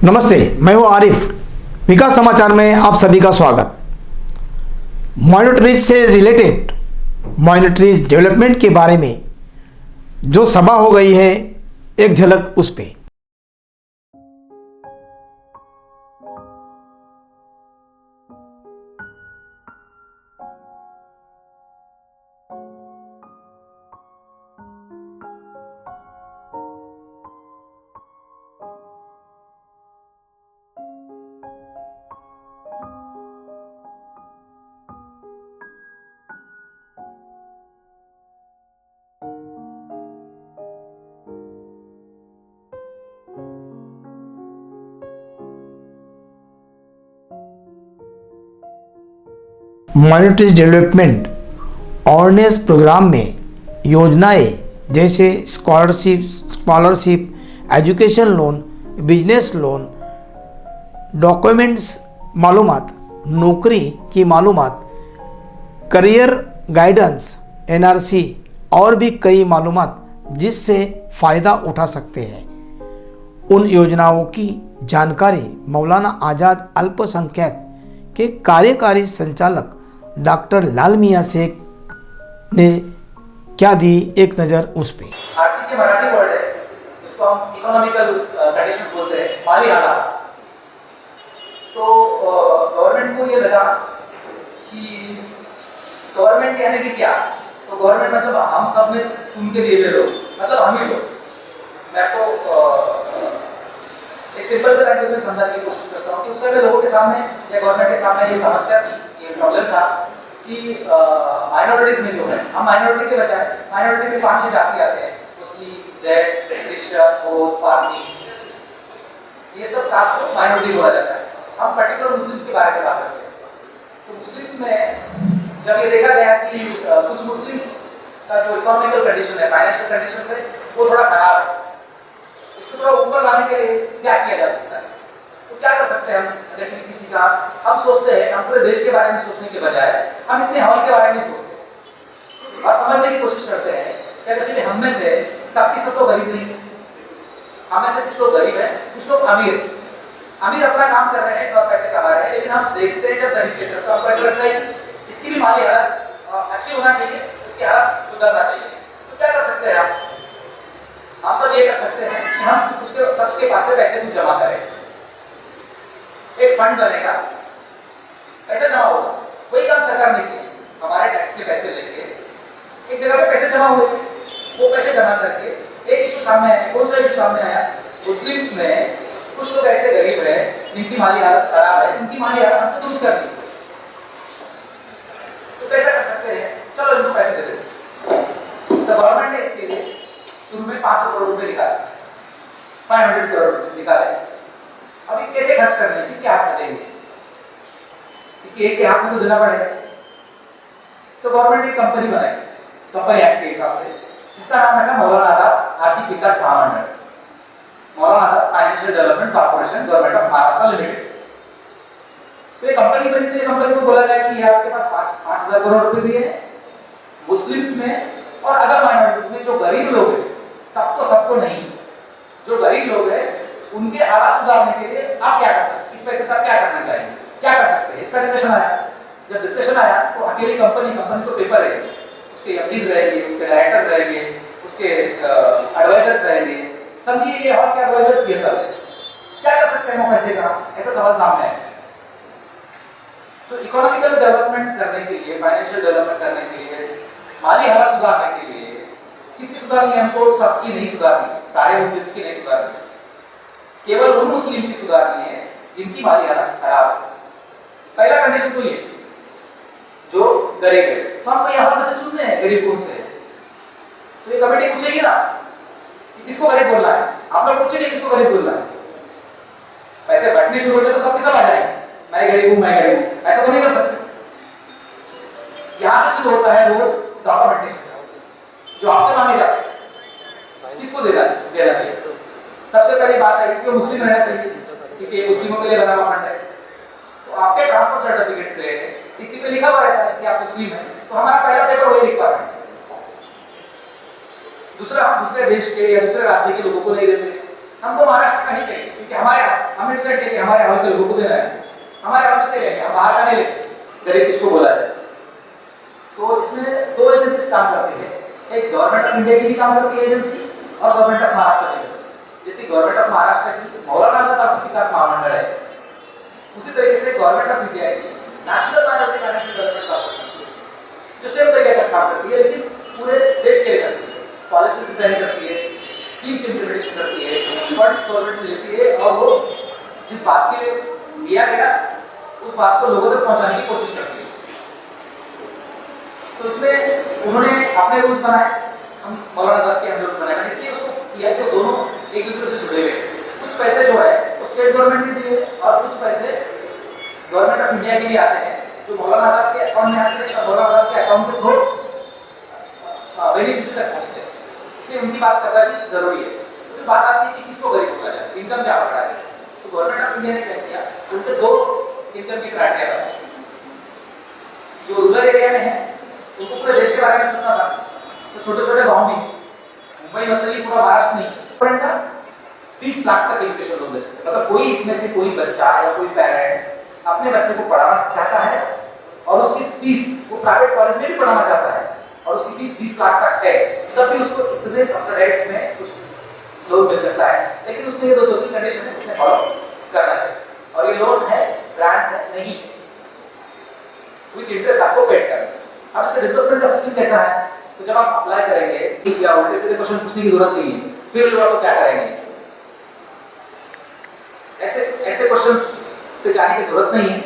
नमस्ते, मैं हूं आरिफ। विकास समाचार में आप सभी का स्वागत। माइनॉरिटीज से रिलेटेड माइनॉरिटीज डेवलपमेंट के बारे में जो सभा हो गई है, एक झलक उस पे। माइनॉरिटीज डेवलपमेंट अवेयरनेस प्रोग्राम में योजनाएं जैसे scholarship, education loan, business loan, documents मालूमात, नौकरी की मालूमात, करियर गाइडेंस, एनआरसी और भी कई मालूमात जिससे फ़ायदा उठा सकते हैं। उन योजनाओं की जानकारी मौलाना आज़ाद अल्पसंख्यक के कार्यकारी संचालक डॉक्टर लाल मियां शेख ने क्या दी, एक नज़र उस पे। आर्थिक के मराठी वर्ड है, इसको हम इकोनॉमिकल कंडीशन बोलते हैं, माली हालात। तो गवर्नमेंट को ये लगा कि गवर्नमेंट यानी कि क्या, तो गवर्नमेंट मतलब हम सब ने चुन के दिए लोग, मतलब हम ही लोग। मैं आपको एक सिंपल से लैंग्वेज में समझाने की कोशिश करता हूँ कि उस समय लोगों के सामने या गवर्नमेंट के सामने ये समस्या थी, ये प्रॉब्लम था कि माइनॉरिटीज में जो है, हम माइनॉरिटी के बजाय माइनॉरिटी में 5-6 जाति आते हैं, मुस्लिम, जैन, क्रिश्चियन, बौद्ध, पारसी, ये सब कास्ट को माइनॉरिटी बोला जाता है। हम पर्टिकुलर मुस्लिम्स के बारे में बात करते हैं। तो मुस्लिम्स में जब ये देखा गया कि कुछ मुस्लिम्स का जो इकोनॉमिकल कंडीशन है, फाइनेंशियल कंडीशन है, वो थोड़ा खराब है, इसको थोड़ा ऊपर लाने के लिए क्या किया जा सकता है, तो क्या कर सकते हैं हम। जैसे किसी का हम सोचते हैं, हम पूरे देश के बारे में सोचने के बजाय हम इतने हॉल के बारे में सोचते हैं और समझने की कोशिश करते हैं कि जैसे हम में से सबकी सब तो गरीब नहीं है, हम में से कुछ लोग गरीब हैं, कुछ लोग अमीर अपना काम कर रहे हैं और पैसे कमा रहे हैं, लेकिन हम देखते हैं जब गरीब के तरफ तो हमको लगता है इसकी भी माली हालत अच्छी होना चाहिए, इसकी हालत सुधरना चाहिए। तो क्या कर सकते हैं हम सब ये कर सकते हैं कि हम उसके सबके पास से पैसे कुछ जमा करें, एक फंड बनेगा, पैसे जमा होगा, वही काम सरकार ने किया, हमारे टैक्स के पैसे लेके एक जगह पे पैसे जमा हुए, वो पैसे जमा करके एक इशू सामने आया। कौन सा इशू सामने आया? मुस्लिम्स में कुछ लोग ऐसे गरीब है जिनकी माली हालत खराब है, इनकी माली हालत हमको दुरुस्त करनी, तो कैसा कर सकते हैं, चलो इनको पैसे दे दो। तो गवर्नमेंट ने इसके लिए शुरू में 500 करोड़ रुपए निकाले, 500 करोड़ रुपए निकाले। अभी कैसे खर्च करने, किसके हाथ में देंगे, किसी एक के हाथ में तो देना पड़ेगा। तो गवर्नमेंट ने कंपनी बनाई, कंपनी एक्ट के हिसाब से, इसका नाम रखा मौलाना आज़ाद आर्थिक विकास महामंडल, Maulana Azad financial development corporation, government of Maharashtra limited. तो ये कंपनी बनी, तो कंपनी को बोला गया कि आपके पास 5,000 करोड़ रुपए दिए मुस्लिम्स में और अदर माइनॉरिटीज में, जो गरीब लोग हैं, सबको नहीं, जो गरीब लोग हैं उनके हालात सुधारने के लिए आप क्या कर सकते हैं, इस पैसे का क्या करना चाहिए, क्या कर सकते हैं। इसका डिस्कशन आया। जब डिस्कशन आया तो अकेली कंपनी तो पेपर है, उसके एमडीज रहेंगे, उसके डायरेक्टर रहेंगे, उसके एडवाइजर्स रहेंगे, समझिए ये और क्या एडवाइजर्स, ये सब क्या कर सकते हैं पैसे का, ऐसा सवाल सामने है। तो इकोनॉमिकल डेवलपमेंट करने के लिए, फाइनेंशियल डेवलपमेंट करने के लिए, माली हालत सुधारने के लिए किसकी सुधारनी है हमको? सबकी नहीं सुधारनी, सारे मुस्लिम्स की नहीं सुधारनी, केवल उन मुस्लिम की सुधारनी है जिनकी माली हालत खराब है। पहला कंडीशन तो ये, जो गरीब है, तो हमको यहाँ पर से चुनने हैं गरीब कौन से, तो ये कमेटी पूछेगी ना कि किसको गरीब बोलना है, आप लोग पूछेंगे किसको गरीब बोलना है। पैसे बैठने शुरू होते तो सबके सब आ जाएंगे, मैं गरीब हूँ, मैं गरीब हूँ, ऐसा तो नहीं कर सकते। यहाँ से शुरू होता है रोल डॉक्यूमेंटेशन, जो आपसे मांगे जाते हैं, किसको देना चाहिए। सबसे पहली बात है कि मुस्लिम रहना चाहिए, क्योंकि मुस्लिमों के लिए बना हुआ फंड है। तो आपके ट्रांसफर सर्टिफिकेट पे इसी पे लिखा हुआ रहता है कि आप मुस्लिम हैं, तो हमारा पहला पेपर वही लिखवा रहे हैं। दूसरा, हम दूसरे देश के या दूसरे राज्य के लोगों को नहीं देते, हमको महाराष्ट्र का ही चाहिए, क्योंकि हमारे हमें डिसाइड किया कि हमारे हाउस के लोगों को देना है, हमारे हाउस से लेंगे, हम बाहर का नहीं लेंगे। गरीब किसको बोला जाए। तो इसमें दो एजेंसीज काम करती है, एक गवर्नमेंट ऑफ इंडिया की भी काम करती है एजेंसी और गवर्नमेंट ऑफ महाराष्ट्र की। जैसे गवर्नमेंट ऑफ महाराष्ट्र की मौलाना आजाद विकास महामंडल है, उसी तरीके से गवर्नमेंट ऑफ इंडिया की national minority financial development corporation जो सेम तरीके का काम करती है, लेकिन पूरे देश के लिए करती है। पॉलिसी डिजाइन करती है, स्कीम्स इंप्लीमेंटेशन करती है, फंड्स गवर्नमेंट से लेती है और वो जिस बात के लिए दिया गया उस बात को लोगों तक पहुंचाने की कोशिश करती है। तो इसमें उन्होंने अपने रूल्स बनाए, हम मौलाना आजाद के हम रूल्स बनाए, इसलिए उसको किया कि दोनों एक दूसरे से जुड़े हुए। कुछ पैसे जो है वो स्टेट गवर्नमेंट के दिए और कुछ पैसे गवर्नमेंट ऑफ इंडिया के लिए आते हैं, जो मौलाना आजाद के अकाउंट में आते हैं और मौलाना आजाद के अकाउंट से थोड़ा बेनिफिशियरी तक पहुंचते हैं। इसलिए उनकी बात करना भी जरूरी है। तो बात आती है कि किसको गरीब बोला जाए, इनकम क्या पकड़ा है। तो गवर्नमेंट ऑफ इंडिया ने क्या किया, उनके दो इनकम की क्राइटेरिया बनाए। जो रूरल एरिया में है उनको पूरे देश के बारे में सोचना था, तो छोटे छोटे गाँव में, मुंबई मतलब ये पूरा महाराष्ट्र नहीं, 30 लाख तक एजुकेशन लोन दे सकते। मतलब कोई इसमें से कोई बच्चा या कोई पेरेंट अपने बच्चे को पढ़ाना चाहता है और उसकी फीस वो प्राइवेट कॉलेज में भी पढ़ाना चाहता है और उसकी फीस 20 लाख तक है, तब भी उसको इतने सब्सिडाइज में कुछ लोन मिल सकता है। लेकिन उसने ये दो तीन कंडीशन है उसने फॉलो करना चाहिए, और ये लोन है ग्रांट है नहीं, विद इंटरेस्ट आपको पेड करना है। अब इसका डिस्बर्समेंट का सिस्टम कैसा है, तो जब आप अप्लाई करेंगे या उल्टे सीधे क्वेश्चन पूछने की जरूरत नहीं है, फिर लोग तो क्या करेंगे, ऐसे क्वेश्चंस पे जाने की जरूरत नहीं है।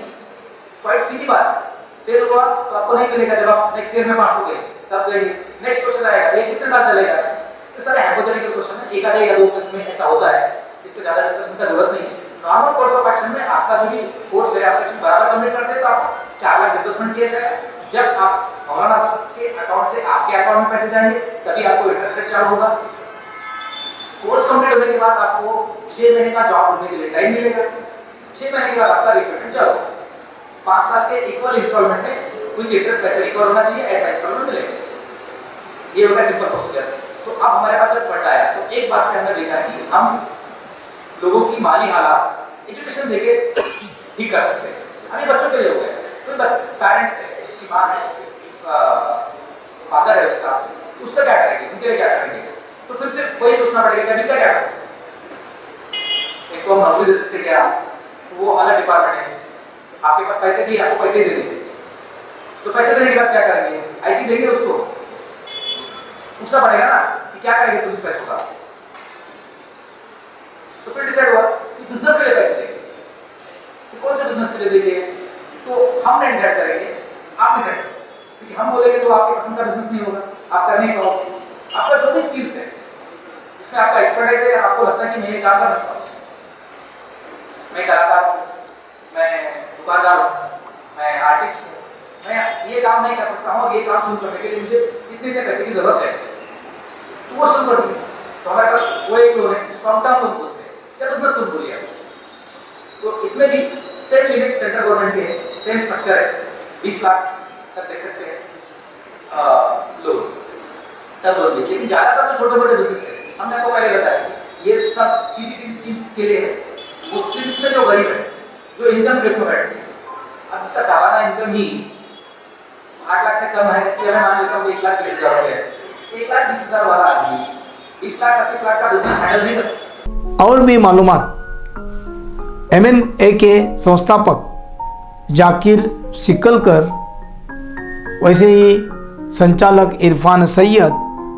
क्वाइट सीधी बात है, फिर हुआ तो आपको नहीं मिलेगा, जब आप नेक्स्ट ईयर में पास हो गए तब देंगे। नेक्स्ट क्वेश्चन आएगा, ये कितने साल चलेगा, ये सारे हाइपोथेटिकल क्वेश्चन है, एक आधे या दो क्वेश्चन में ऐसा होता है, इससे ज्यादा डिस्कशन का जरूरत नहीं है। नॉर्मल कोर्स ऑफ एक्शन में आपका जो भी कोर्स है, आप बराबर कंप्लीट करते हैं तो आप 4 लाख डिस्बर्समेंट किया जाएगा। जब आप मौलाना आजाद के अकाउंट से आपके अकाउंट में पैसे जाएंगे तभी आपको इंटरेस्ट रेट चालू होगा। कोर्स कंप्लीट होने के बाद आपको 6 महीने का जॉब ढूंढने के लिए टाइम मिलेगा। 6 महीने के बाद आपका रिपेमेंट चालू, 5 साल के इक्वल इंस्टॉलमेंट में कुछ इंटरेस्ट पैसे रिकवर होना चाहिए, ऐसा इंस्टॉलमेंट मिलेगा। ये होगा सिंपल प्रोसीजर। तो अब हमारे पास जब पढ़ा है तो एक बात से हमने देखा कि हम लोगों की माली हालात एजुकेशन देके ठीक कर सकते हैं। अभी बच्चों के लिए हो गया, कोई पेरेंट्स है, उसकी माँ है, फादर है उसका क्या करेंगे, उनके लिए क्या करेंगे, तो फिर से वही सोचना पड़ेगा कि क्या कर सकते। एक तो हम नौकरी दे सकते क्या, तो वो अलग डिपार्टमेंट है, आपके पास पैसे दिए, आपको पैसे दे देंगे, तो पैसे देने के बाद क्या करेंगे, ऐसी देंगे उसको, पूछना पड़ेगा ना कि क्या करेंगे तुम इस पैसों का। तो फिर डिसाइड हुआ कि बिजनेस के लिए पैसे देंगे। तो कौन से बिजनेस के लिए देंगे, तो हम नहीं डिसाइड करेंगे, आप डिसाइड, क्योंकि हम बोलेंगे तो आपके पसंद का बिजनेस नहीं होगा, आप कर नहीं पाओगे। आपका जो भी स्किल्स है, जिसमें आपका एक्सपर्टाइज है, आपको लगता है कि मैं ये काम कर सकता हूँ, मैं कलाकार हूँ, मैं दुकानदार हूँ, मैं आर्टिस्ट हूँ, मैं ये काम नहीं कर सकता हूँ, ये काम शुरू करने के लिए मुझे इतने पैसे की जरूरत है, तो वो शुरू कर दिया। तो हमारे पास वो एक लोन है जिसको हम टर्म लोन बोलते हैं या बिजनेस लोन बोलिए। तो इसमें भी सेम लिमिट सेंट्रल गवर्नमेंट के है, सेम स्ट्रक्चर है, 20 लाख तक देख सकते हैं लोन, तब लोन। लेकिन ज्यादातर जो छोटे मोटे बिजनेस है, हमने आपको पहले बताया ये सब सीधी स्कीम्स के लिए है, मुस्लिम्स में जो गरीब है, जो इनकम रेट है, अब इसका सालाना इनकम ही 8 लाख से कम है, कि मैं मान लेता हूँ 1,20,000 रुपये, 1,20,000 वाला आदमी 20 लाख 25 लाख का बिजनेस हैंडल नहीं कर सकता। और भी मालूमात MNA के संस्थापक जाकिर सिकलकर, वैसे ही संचालक इरफान सैयद,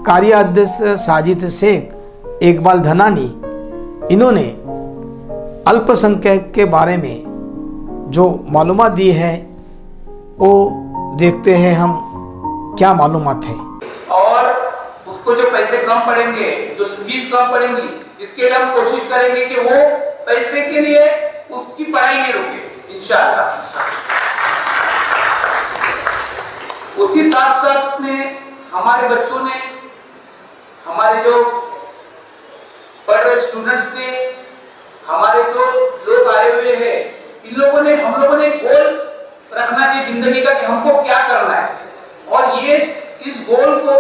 कार्याध्यक्ष साजिद शेख, इकबाल धनानी, इन्होंने अल्पसंख्यक के बारे में जो मालूमात दी है वो देखते हैं हम क्या मालूमात है। और उसको जो पैसे कम पड़ेंगे, जो फीस कम पड़ेंगी, इसके लिए हम कोशिश करेंगे कि वो पैसे के लिए उसकी पढ़ाई नहीं रोके इंशाअल्लाह। उसी साथ साथ में हमारे बच्चों ने, हमारे जो पढ़ रहे स्टूडेंट्स ने, हमारे जो लोग आए हुए हैं, इन लोगों ने, हम लोगों ने गोल रखना चाहिए जिंदगी का कि हमको क्या करना है, और ये इस गोल को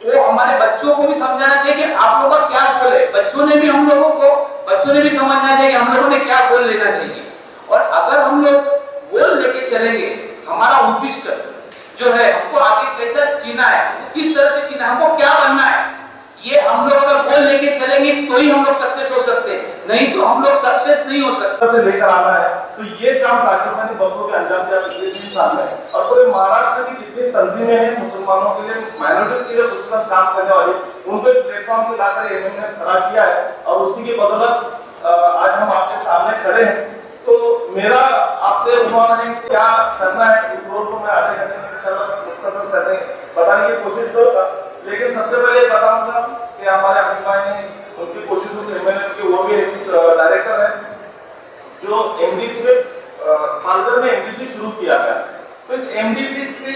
वो हमारे बच्चों को भी समझाना चाहिए कि आप लोगों का क्या बोले, बच्चों ने भी हम लोगों को, बच्चों ने भी समझना चाहिए हम लोगों ने क्या गोल लेना चाहिए। और अगर हम लोग गोल लेके चलेंगे, हमारा उद्दिष्ट जो है, हमको आगे कैसे जीना है, किस तरह से जीना है, हमको क्या बनना है, ये हम लोग अगर गोल लेके चलेंगे तो ही हम लोग सक्सेस हो सकते हैं, नहीं तो हम लोग सक्सेस नहीं हो सकते। से लेकर आना है, तो ये काम पाकिस्तानी बच्चों के अंजाम दिया पिछले 3 साल में। और पूरे महाराष्ट्र की जितनी तंजीमें हैं मुसलमानों के लिए, माइनॉरिटीज के लिए खुसूसन काम करने वाली, उनको एक प्लेटफॉर्म पे लाकर एमएम ने खड़ा किया है और उसी की बदौलत आज हम आपके सामने खड़े हैं। तो मेरा आपसे उन्होंने क्या करना है इस रोड को मैं आगे करने बताने की कोशिश करूंगा, लेकिन सबसे पहले बताऊंगा कि हमारे अमित भाई ने उनकी कोशिशों से एमएलए के वो भी डायरेक्टर है जो एमडीसी में पालघर में एमडीसी शुरू किया गया। तो इस एमडीसी से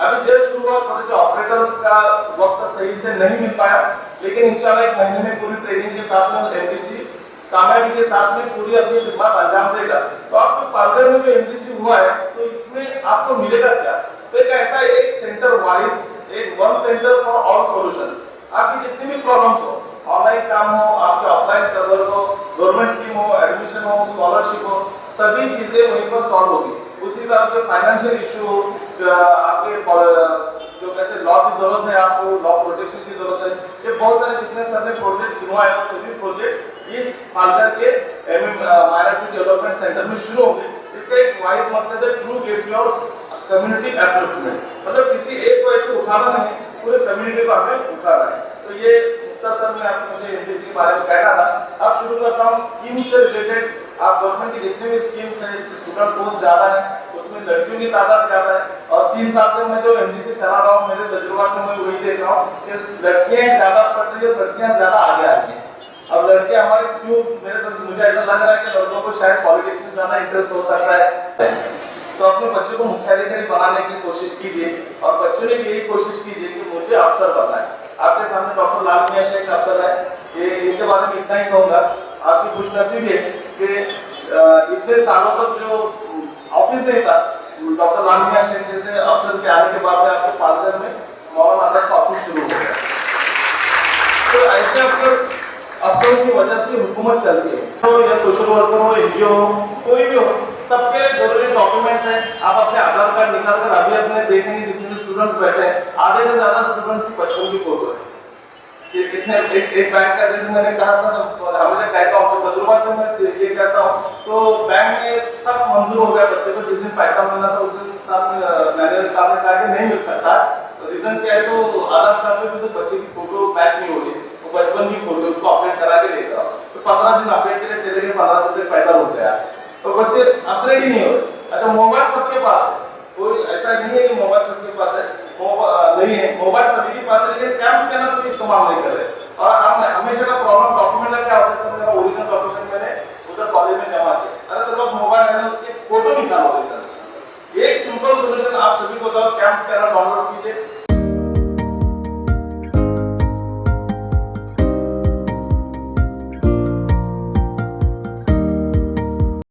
अभी जस्ट शुरू हुआ, थोड़े से ऑपरेटर्स का वक्त सही से नहीं मिल पाया, लेकिन इंशाल्लाह 1 महीने में पूरी ट्रेनिंग के साथ में एमडीसी कामयाबी के साथ में पूरी अपनी खिदमत अंजाम देगा। तो आपको पालघर में जो एमडीसी हुआ है, तो इसमें आपको मिलेगा क्या? तो एक ऐसा एक सेंटर वाइड, एक one centre for all solutions. आपकी जितनी भी प्रॉब्लम्स हो, ऑनलाइन काम हो, आपके ऑफलाइन सर्वर हो, गवर्नमेंट स्कीम हो, एडमिशन हो, स्कॉलरशिप हो, सभी चीजें वहीं पर सॉल्व होगी। उसी तरह के फाइनेंशियल इशू, आपके जो कैसे लॉ की जरूरत है, आपको लॉ प्रोटेक्शन की जरूरत है, ये बहुत सारे जितने सर ने प्रोजेक्ट गिनवाए हैं, सभी प्रोजेक्ट इस पालघर के माइनॉरिटी डेवलपमेंट सेंटर में शुरू होंगे। इसका एक वाइड मकसद है ट्रू गेटवे और कम्युनिटी एप्रोचमेंट, मतलब किसी एक को ऐसे उठाना नहीं, पूरे कम्युनिटी को हमें उठाना है। तो ये मुख्तसर में आपको मुझे एमडीसी के बारे में कहना था। अब शुरू करता हूँ स्कीम से रिलेटेड। आप गवर्नमेंट की जितनी भी स्कीम्स है, स्टूडेंट पोस्ट ज्यादा है, उसमें लड़कियों की तादाद ज्यादा है, और 3 साल से मैं जो एमडीसी चला रहा हूँ, मेरे तजुर्बात में मैं वही देख रहा हूँ कि लड़कियां ज्यादा पढ़ रही है, लड़कियां ज्यादा आगे आ रही है। अब लड़के हमारे क्यों, मुझे ऐसा लग रहा है कि लड़कों को शायद पॉलिटिक्स में ज्यादा इंटरेस्ट हो सकता है। तो अपने बच्चों को मुख्याधिकारी बनाने की कोशिश कीजिए, और बच्चों ने भी यही कोशिश कीजिए कि मुझे अफसर बनना है। आपके सामने डॉक्टर लाल मियां शेख अफसर है, इनके बारे में इतना ही कहूँगा। आपकी खुशनसीबी है कि इतने सालों तक जो ऑफिस नहीं था, डॉक्टर लाल मियां शेख जैसे अफसर के आने के बाद आपके पालघर में मौलाना आदर्श का ऑफिस शुरू हो गया। तो ऐसे अफसरों की वजह से हुकूमत चलती है। तो या सोशल वर्कर हो, एनजीओ हो, कोई भी हो, सबके जरूरी डॉक्यूमेंट्स हैं। आप अपने आधार कार्ड निकाल कर अभी अपने देखेंगे जितने स्टूडेंट्स बैठे हैं, आधे से ज्यादा स्टूडेंट्स की बचपन की फोटो है। ये कितने एक बैंक का जैसे मैंने कहा था, हमें कहता हूँ तजुर्बा से मैं ये कहता हूँ, तो बैंक में सब मंजूर हो गया बच्चे को, जिस दिन पैसा मिलना था उस दिन मैनेजर साहब ने कहा कि नहीं मिल सकता। तो रीजन क्या है, तो आधार कार्ड में भी तो बच्चे की फोटो मैच नहीं हो रही, वो बचपन की फोटो उसको अपडेट करा के लेकर आओ। तो 15 दिन अपडेट के लिए चले गए, 15 दिन से पैसा रुक गया, तो बच्चे अपग्रेड ही नहीं हो रहे। अच्छा, मोबाइल सबके पास है, कोई ऐसा नहीं है कि मोबाइल सबके पास है, नहीं है, मोबाइल सभी के पास है, लेकिन कैम स्कैनर को इस्तेमाल नहीं कर रहे। और हम हमेशा का प्रॉब्लम डॉक्यूमेंट का क्या होता है, मेरा ओरिजिनल डॉक्यूमेंट मैंने उधर कॉलेज में जमा किया, अरे तो मोबाइल है ना, उसके फोटो निकालो। एक सिंपल सोल्यूशन आप सभी को बताओ, कैम स्कैनर डाउनलोड